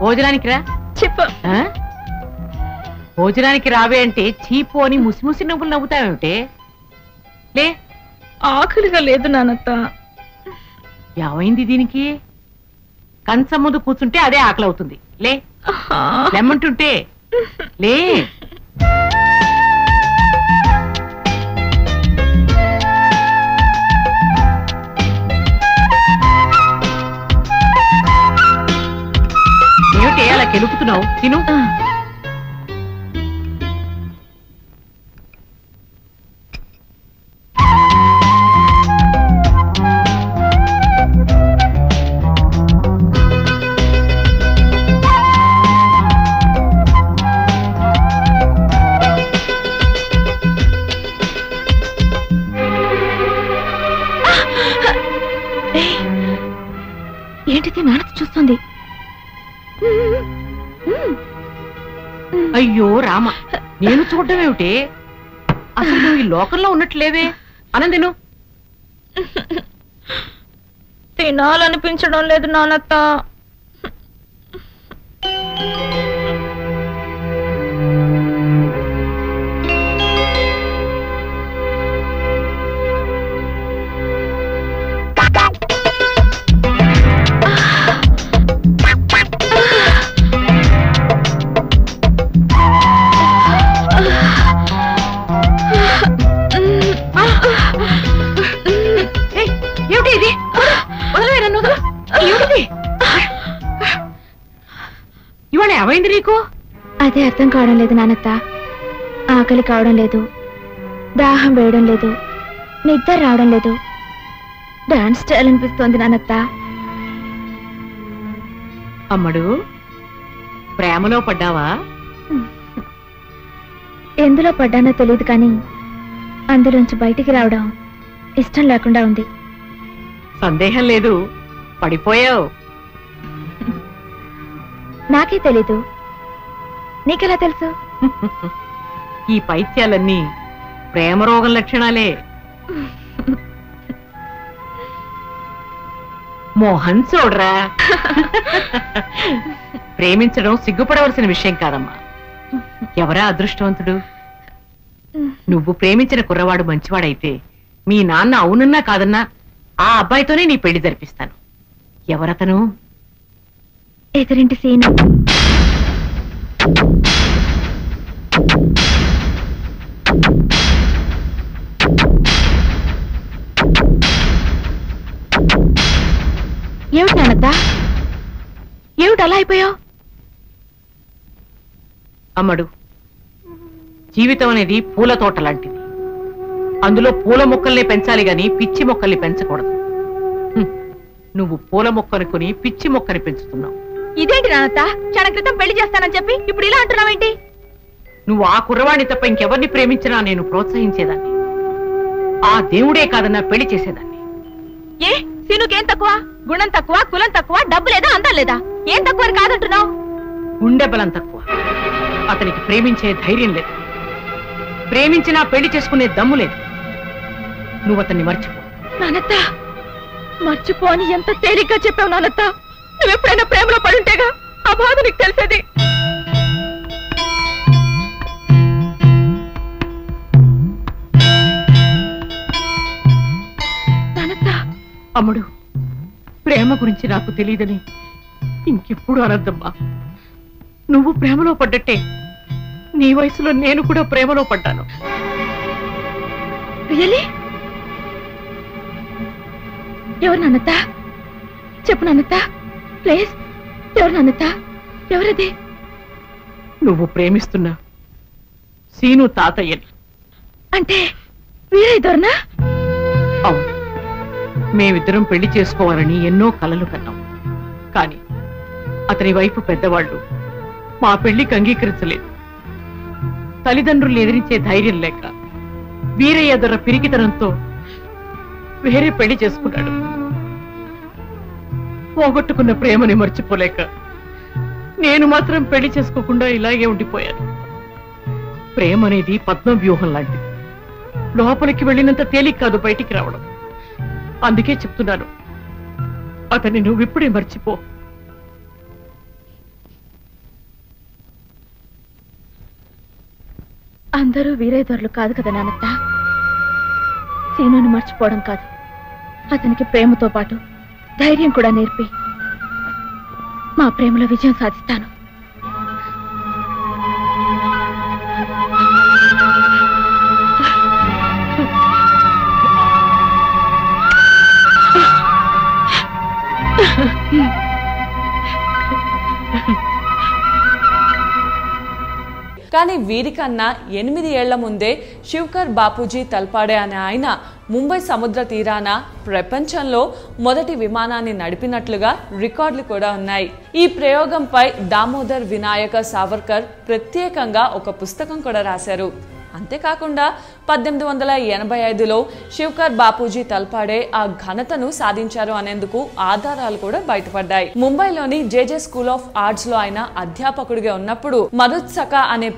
భోజనానికి రా. చెప్పు. భోజనానికి రావే అంటే చీపు అని ముసిముసి నవ్వులు నవ్వుతావేమిటే? లే. ఆకలిగా లేదు నానత్త. ఏమైంది దీనికి? కంచం ముందు కూర్చుంటే అదే ఆకలి అవుతుంది. లే లెమ్మంటుంటే లే. ఏమిటి అలా కెలుపుతున్నావు? తిను. ఏంటిది? నానత చూస్తుంది. అయ్యో రామ, నేను చూడడం ఏమిటి? అసలు నువ్వు ఈ లోకంలో ఉన్నట్లేవే. అన్నం తిను. తినాలనిపించడం లేదు నానత్త. ఇవాళ ఏమైంది నీకు? అదే అర్థం కావడం లేదు నానత్త. ఆకలి కావడం లేదు, దాహం వేయడం లేదు, నిద్ర రావడం లేదు. డాన్స్ చేయాలనిపిస్తోంది నానత్త. అమ్మడు, ప్రేమలో పడ్డావా? ఎందులో పడ్డానో తెలియదు కానీ అందులోంచి బయటికి రావడం ఇష్టం లేకుండా ఉంది. సందేహం లేదు, పడిపోయావు. నాకే తెలీదు, నీకెలా తెలుసు? ఈ పైత్యాలన్నీ ప్రేమ రోగం లక్షణాలే. మోహన్ చూడరా, ప్రేమించడం సిగ్గుపడవలసిన విషయం కాదమ్మా. ఎవరా అదృష్టవంతుడు? నువ్వు ప్రేమించిన కుర్రవాడు మంచివాడైతే మీ నాన్న అవునన్నా కాదన్నా ఆ అబ్బాయితోనే నీ పెళ్లి జరిపిస్తాను. ఎవరతను? ఎదురింటి సీను. ఏమిటి నానత్త, ఏమిటి అలా అయిపోయావు? అమ్మడు, జీవితం అనేది పూల తోట లాంటిది. అందులో పూల మొక్కల్ని పెంచాలి గాని పిచ్చి మొక్కల్ని పెంచకూడదు. నువ్వు పూల మొక్కని కొని పిచ్చి మొక్కని పెంచుతున్నావు. ఇదేంటి నానత్త, క్షణ క్రితం పెళ్లి చేస్తానని చెప్పి ఇప్పుడు ఇలా అంటున్నావేంటి? నువ్వు ఆ కుర్రవాణ్ణి తప్ప ఇంకెవరిని ప్రేమించినా నేను ప్రోత్సహించేదాన్ని. ఆ దేవుడే కాదన్నా పెళ్లి చేసేదాన్ని. ఏ సీనుకేం తక్కువ? గుణం తక్కువ, కులం తక్కువ, డబ్బు లేదా, అందం లేదా? ఏం తక్కువ కాదంటున్నావు? గుండె బలం తక్కువ. అతనికి ప్రేమించే ధైర్యం లేదు, ప్రేమించినా పెళ్లి చేసుకునే దమ్ము లేదు. నువ్వు అతన్ని మర్చిపో. నానత్త, మర్చిపో అని ఎంత తేలిగ్గా చెప్పావు నానత్త. నువ్వెప్పుడైనా ప్రేమలో పడుంటేగా ఆ బాధ నీకు తెలిసేది. నానత్త. అమ్ముడు, ప్రేమ గురించి నాకు తెలియదని ఇంకెప్పుడు అనద్దమ్మా. నువ్వు ప్రేమలో పడ్డట్టే నీ వయసులో నేను కూడా ప్రేమలో పడ్డాను. రియలీ? ఎవరు నానత్త? చెప్పు నానత్త ప్లీజ్. ఎవరు నానత్త? ఎవరది? నువ్వు ప్రేమిస్తున్నా సీను తాతయ్యని. అంటే వీరే దొరనా? అవును, మేమిద్దరం పెళ్లి చేసుకోవాలని ఎన్నో కలలు కన్నాం. కానీ అతని వైపు పెద్దవాళ్ళు మా పెళ్లికి అంగీకరించలేదు. తల్లిదండ్రులు ఎదిరించే ధైర్యం లేక వీరయ్య దొర పిరికితనంతో వేరే పెళ్లి చేసుకున్నాడు. పోగొట్టుకున్న ప్రేమని మర్చిపోలేక నేను మాత్రం పెళ్లి చేసుకోకుండా ఇలాగే ఉండిపోయాను. ప్రేమ అనేది పద్మవ్యూహం లాంటిది. లోపలికి వెళ్ళినంత తేలిక కాదు బయటికి రావడం. అందుకే చెప్తున్నాను, అతన్ని నువ్వు ఇప్పుడే మర్చిపో. అందరూ వీరేదొరలు కాదు కదా నానత్త. సీనుని మర్చిపోవడం కాదు, అతనికి ప్రేమతో పాటు ధైర్యం కూడా నేర్పి మా ప్రేమలో విజయం సాధిస్తాను. కానీ వీరికన్నా 8 ఏళ్ల ముందే శివకర్ బాపూజీ తల్పాడే అనే ఆయన ముంబై సముద్ర తీరాన ప్రపంచంలో మొదటి విమానాన్ని నడిపినట్లుగా రికార్డులు కూడా ఉన్నాయి. ఈ ప్రయోగంపై దామోదర్ వినాయక సావర్కర్ ప్రత్యేకంగా ఒక పుస్తకం కూడా రాశారు. అంతేకాకుండా 1885లో శివకర్ బాపూజీ తల్పాడే ఆ ఘనతను సాధించారు అనేందుకు ఆధారాలు కూడా బయటపడ్డాయి. ముంబైలోని జేజే స్కూల్ ఆఫ్ ఆర్ట్స్ లో ఆయన అధ్యాపకుడిగా ఉన్నప్పుడు మరుత్సక అనే